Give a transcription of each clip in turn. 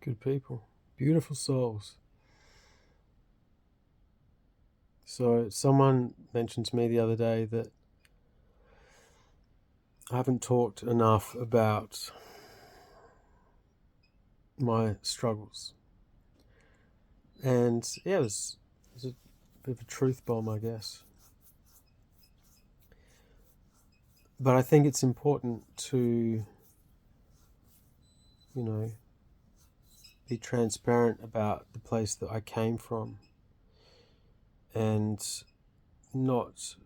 Good people. Beautiful souls. So someone mentioned to me the other day that I haven't talked enough about my struggles. And yeah, it was a bit of a truth bomb, I guess. But I think it's important to, be transparent about the place that I came from and not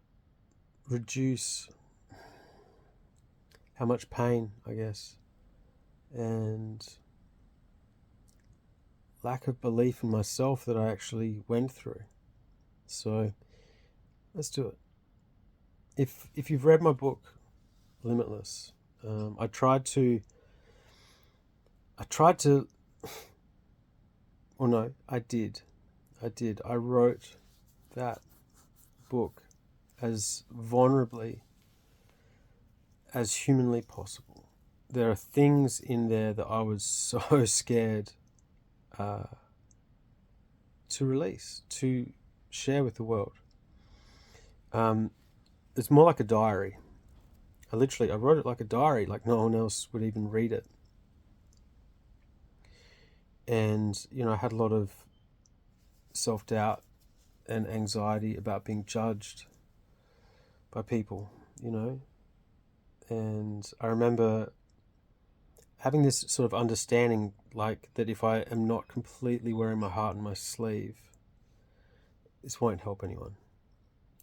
reduce how much pain, I guess, and lack of belief in myself that I actually went through. So let's do it. If you've read my book, Limitless, I tried to, or no, I did. I wrote that book as vulnerably as humanly possible. There are things in there that I was so scared to release, to share with the world. It's more like a diary. I wrote it like a diary, like no one else would even read it. And, I had a lot of self-doubt and anxiety about being judged by people, And I remember having this sort of understanding, like, that if I am not completely wearing my heart on my sleeve, this won't help anyone.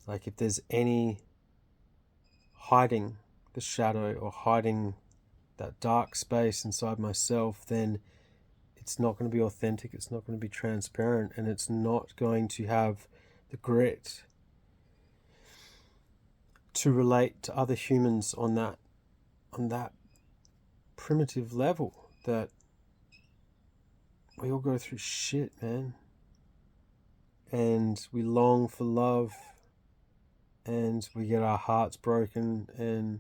Like, if there's any hiding the shadow or hiding that dark space inside myself, then it's not going to be authentic, it's not going to be transparent, and it's not going to have the grit to relate to other humans on that primitive level that we all go through shit, man. And we long for love, and we get our hearts broken, and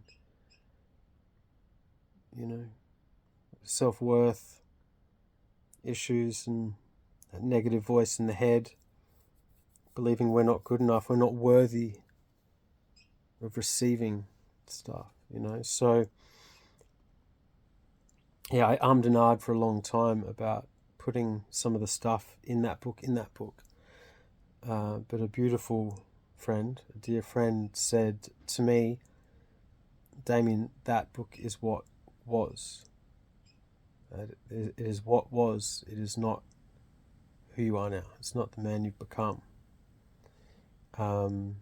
self-worth issues and that negative voice in the head, believing we're not good enough, we're not worthy of receiving stuff, So yeah, I ummed and ahed for a long time about putting some of the stuff in that book. But a beautiful friend, a dear friend, said to me, Damien, that book is what was. It is what was. It is not who you are now. It's not the man you've become. And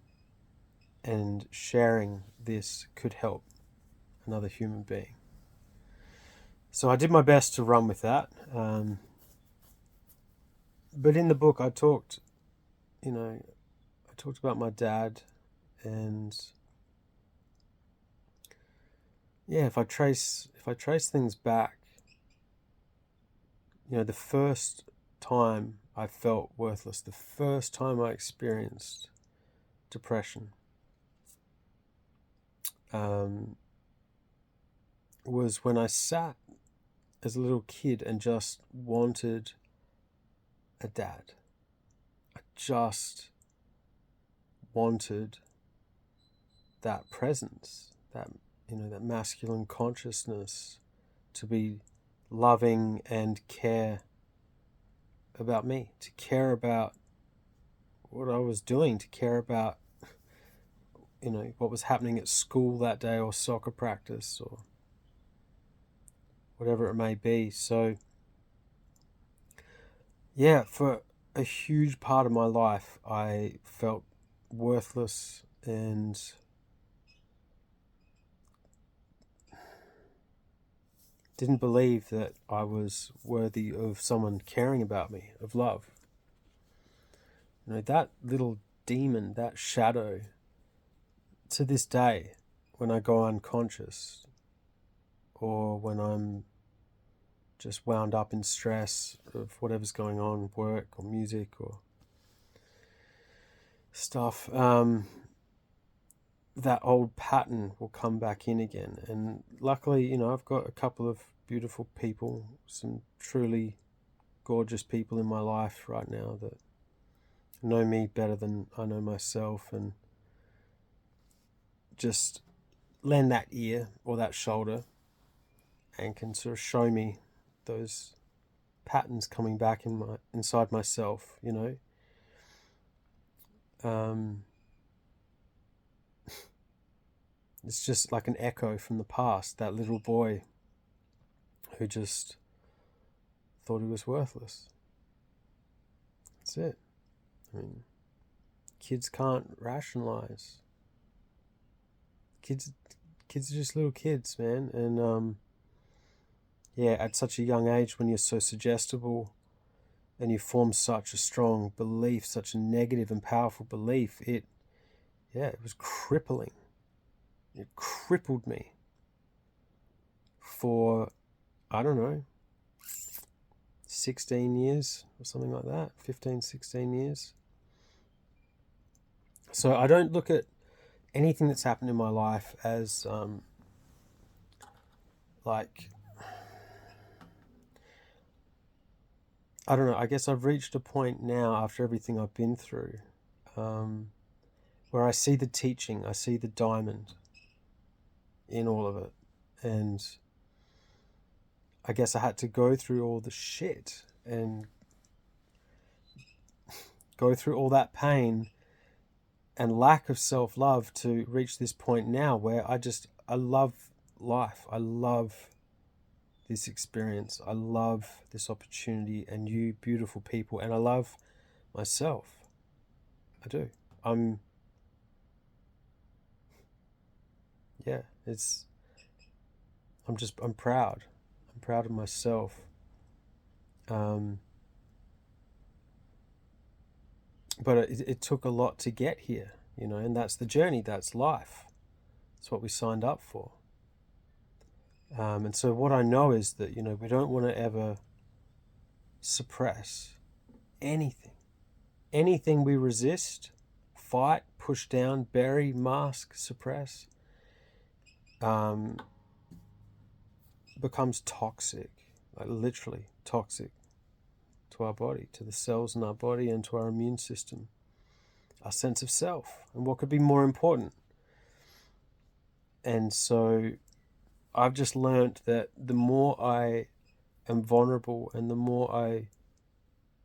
sharing this could help another human being. So I did my best to run with that. But in the book, I talked about my dad, and yeah, if I trace things back, the first time I felt worthless, the first time I experienced depression, was when I sat as a little kid and just wanted a dad. I just wanted that presence, that masculine consciousness to be loving and care about me, to care about what I was doing, to care about what was happening at school that day, or soccer practice, or whatever it may be. So yeah, for a huge part of my life, I felt worthless and didn't believe that I was worthy of someone caring about me, of love. That little demon, that shadow, to this day, when I go unconscious, or when I'm just wound up in stress of whatever's going on, work or music or stuff, that old pattern will come back in again. And luckily, I've got a couple of beautiful people, some truly gorgeous people in my life right now that know me better than I know myself, and just lend that ear or that shoulder and can sort of show me those patterns coming back inside myself, it's just like an echo from the past, that little boy who just thought he was worthless. That's it. I mean, kids can't rationalize. Kids are just little kids, man. And at such a young age, when you're so suggestible and you form such a strong belief, such a negative and powerful belief, it was crippling. It crippled me for, I don't know, 16 years or something like that, 15, 16 years. So I don't look at anything that's happened in my life as I don't know, I guess I've reached a point now after everything I've been through where I see the teaching, I see the diamond in all of it. And I guess I had to go through all the shit and go through all that pain and lack of self-love to reach this point now where I love life. I love this experience. I love this opportunity and you beautiful people, and I love myself. I do. I'm proud. I'm proud of myself. But it took a lot to get here, and that's the journey, that's life. That's what we signed up for. And so what I know is that, we don't want to ever suppress anything. Anything we resist, fight, push down, bury, mask, suppress, becomes toxic, like literally toxic to our body, to the cells in our body, and to our immune system, our sense of self, and what could be more important. And so I've just learned that the more I am vulnerable and the more I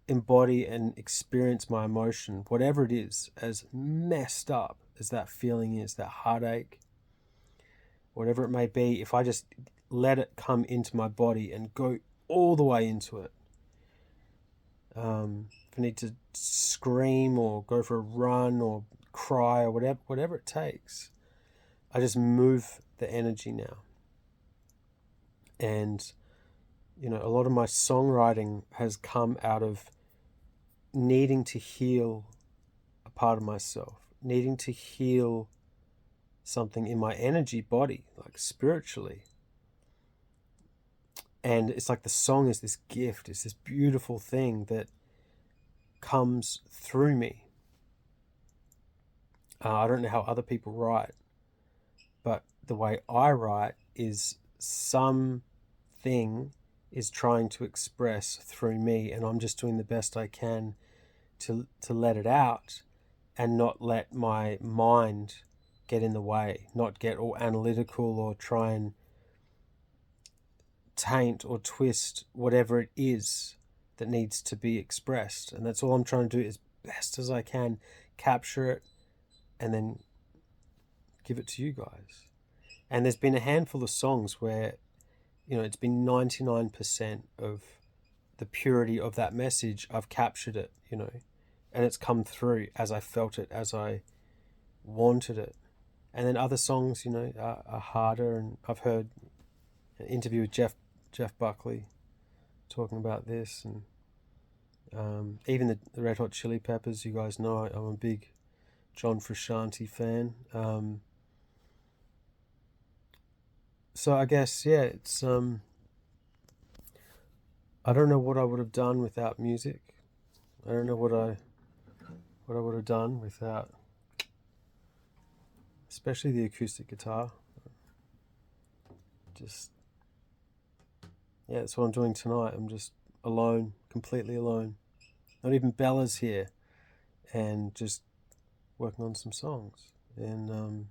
embody and experience my emotion, whatever it is, as messed up as that feeling is, that heartache, whatever it may be, if I just let it come into my body and go all the way into it, if I need to scream or go for a run or cry or whatever it takes, I just move the energy now. And a lot of my songwriting has come out of needing to heal a part of myself, needing to heal something in my energy body, like spiritually. And it's like the song is this gift, it's this beautiful thing that comes through me. I don't know how other people write, but the way I write is something is trying to express through me, and I'm just doing the best I can to let it out and not let my mind get in the way, not get all analytical or try and taint or twist whatever it is that needs to be expressed. And that's all I'm trying to do, as best as I can, capture it and then give it to you guys. And there's been a handful of songs where it's been 99% of the purity of that message. I've captured it, and it's come through as I felt it, as I wanted it. And then other songs, are harder. And I've heard an interview with Jeff Buckley talking about this, and even the Red Hot Chili Peppers. You guys know I'm a big John Frusciante fan. So I guess, it's I don't know what I would have done without music. I don't know what I would have done without, especially the acoustic guitar. Just, that's what I'm doing tonight. I'm just alone, completely alone. Not even Bella's here, and just working on some songs. And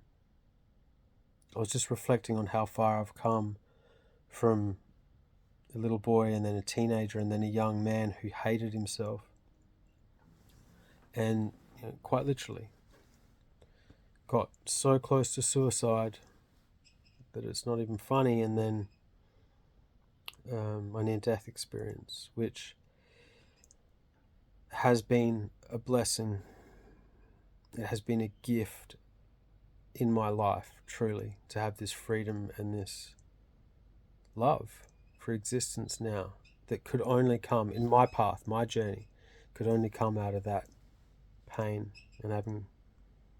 I was just reflecting on how far I've come from a little boy and then a teenager and then a young man who hated himself. And quite literally got so close to suicide that it's not even funny. And then my near-death experience, which has been a blessing. It has been a gift in my life, truly, to have this freedom and this love for existence now that could only come in my path, my journey, could only come out of that pain and having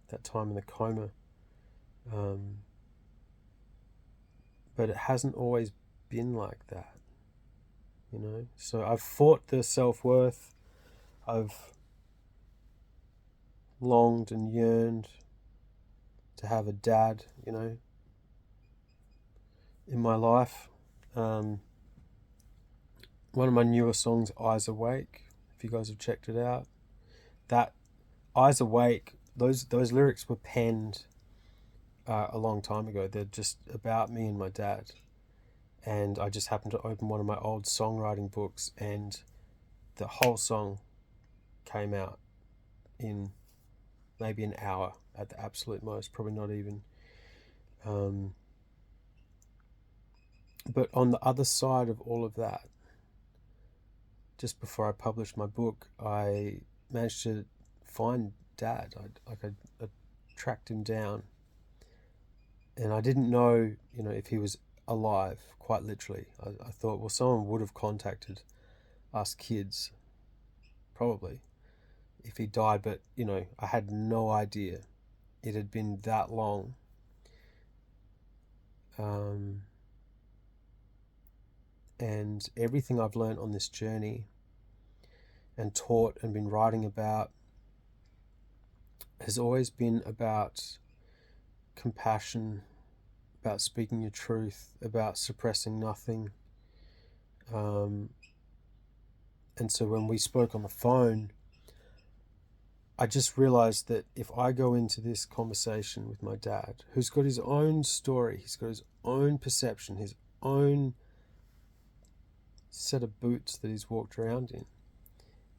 that time in the coma. But it hasn't always been like that, So I've fought the self-worth. I've longed and yearned to have a dad, in my life. One of my newer songs, Eyes Awake, if you guys have checked it out, that Eyes Awake, those lyrics were penned a long time ago. They're just about me and my dad. And I just happened to open one of my old songwriting books, and the whole song came out in maybe an hour at the absolute most, probably not even. But on the other side of all of that, just before I published my book, I managed to find Dad. I tracked him down, and I didn't know, if he was alive, quite literally. I thought, well, someone would have contacted us kids, probably, if he died, but, I had no idea it had been that long. And everything I've learned on this journey and taught and been writing about has always been about compassion, about speaking your truth, about suppressing nothing. And so when we spoke on the phone, I just realized that if I go into this conversation with my dad, who's got his own story, he's got his own perception, his own set of boots that he's walked around in,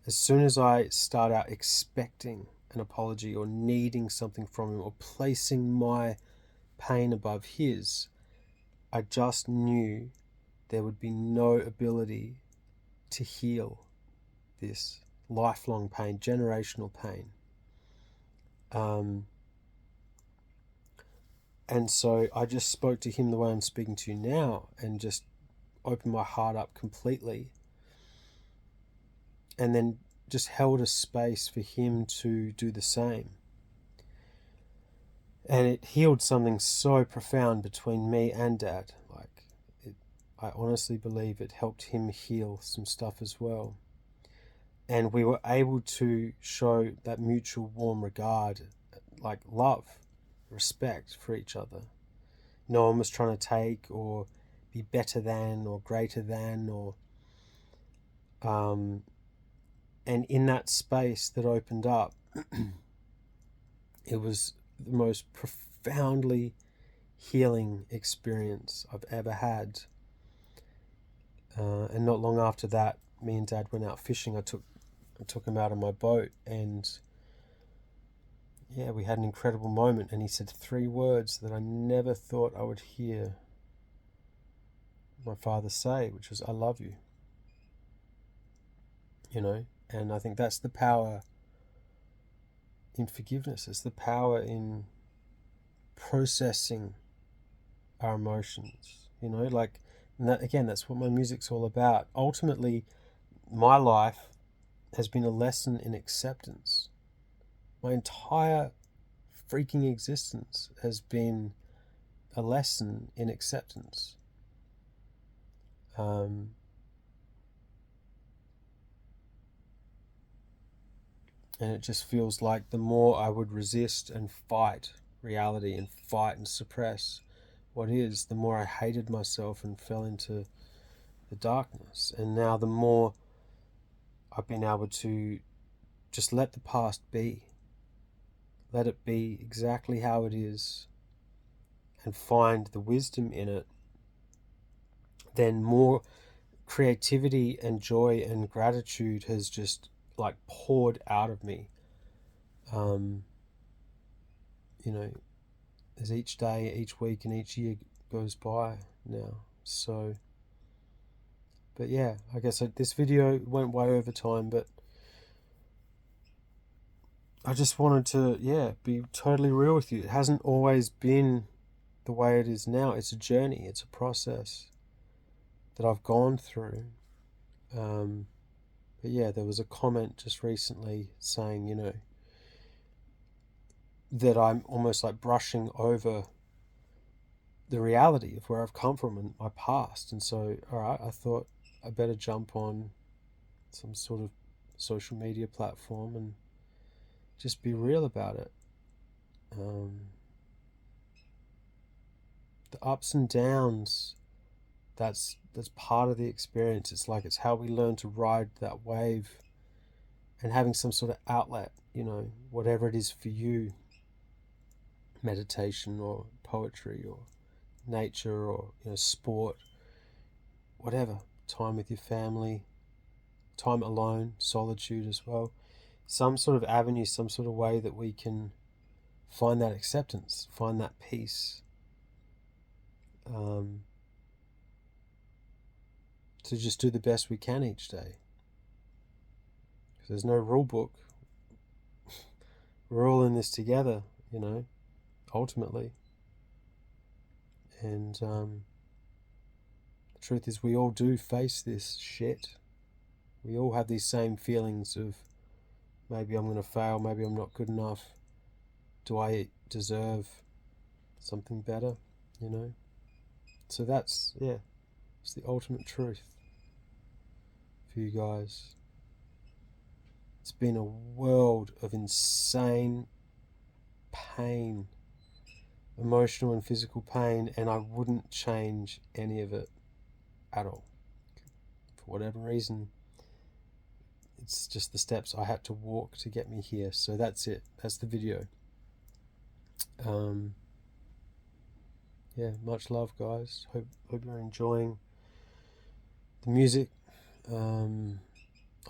as soon as I start out expecting an apology or needing something from him or placing my pain above his, I just knew there would be no ability to heal this lifelong pain, generational pain. And so I just spoke to him the way I'm speaking to you now, and just opened my heart up completely, and then just held a space for him to do the same. And it healed something so profound between me and Dad. I honestly believe it helped him heal some stuff as well. And we were able to show that mutual warm regard, like love, respect for each other. No one was trying to take or be better than or greater than, or and in that space that opened up, it was the most profoundly healing experience I've ever had. And not long after that, me and Dad went out fishing. I took him out on my boat, and we had an incredible moment. And he said 3 words that I never thought I would hear my father say, which was, "I love you." And I think that's the power in forgiveness. It's the power in processing our emotions, and that, again, that's what my music's all about. Ultimately, my life has been a lesson in acceptance. My entire freaking existence has been a lesson in acceptance. And it just feels like the more I would resist and fight reality and fight and suppress what is, the more I hated myself and fell into the darkness. And now the more I've been able to just let the past be. Let it be exactly how it is and find the wisdom in it. Then more creativity and joy and gratitude has just like poured out of me. You know, as each day, each week, and each year goes by now. So, but yeah, I guess this video went way over time, but I just wanted to, yeah, be totally real with you. It hasn't always been the way it is now. It's a journey. It's a process that I've gone through. But yeah, there was a comment just recently saying, you know, that I'm almost like brushing over the reality of where I've come from and my past. And so, all right, I thought I better jump on some sort of social media platform and just be real about it. The ups and downs, that's part of the experience. It's like it's how we learn to ride that wave, and having some sort of outlet, you know, whatever it is for you, meditation or poetry or nature or, you know, sport, whatever, time with your family, time alone, solitude as well, some sort of avenue, some sort of way that we can find that acceptance, find that peace, to just do the best we can each day. There's no rule book. We're all in this together, you know, ultimately. And the truth is, we all do face this shit. We all have these same feelings of, maybe I'm going to fail, maybe I'm not good enough. Do I deserve something better, you know? So that's, yeah, it's the ultimate truth for you guys. It's been a world of insane pain, emotional and physical pain, and I wouldn't change any of it at all. For whatever reason, it's just the steps I had to walk to get me here. So that's it. That's the video. Yeah, much love, guys. Hope you're enjoying the music. I'm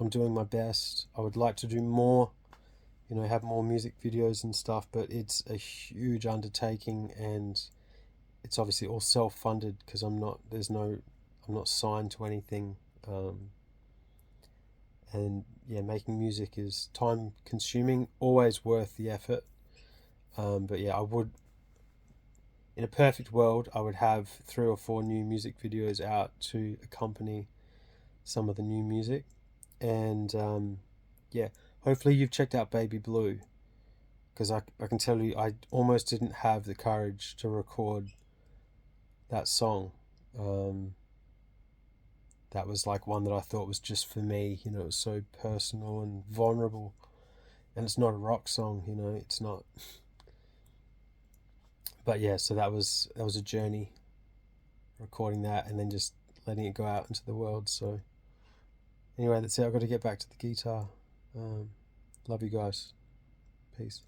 doing my best. I would like to do more, you know, have more music videos and stuff, but it's a huge undertaking, and it's obviously all self-funded because I'm not signed to anything. And yeah, making music is time consuming, always worth the effort. But yeah, I would, in a perfect world, I would have 3 or 4 new music videos out to accompany some of the new music. And yeah, hopefully you've checked out Baby Blue, because I can tell you, I almost didn't have the courage to record that song. That was like one that I thought was just for me, you know. It was so personal and vulnerable, and it's not a rock song, you know, it's not. But yeah, so that was a journey, recording that and then just letting it go out into the world. So anyway, that's it. I've got to get back to the guitar. Love you guys. Peace.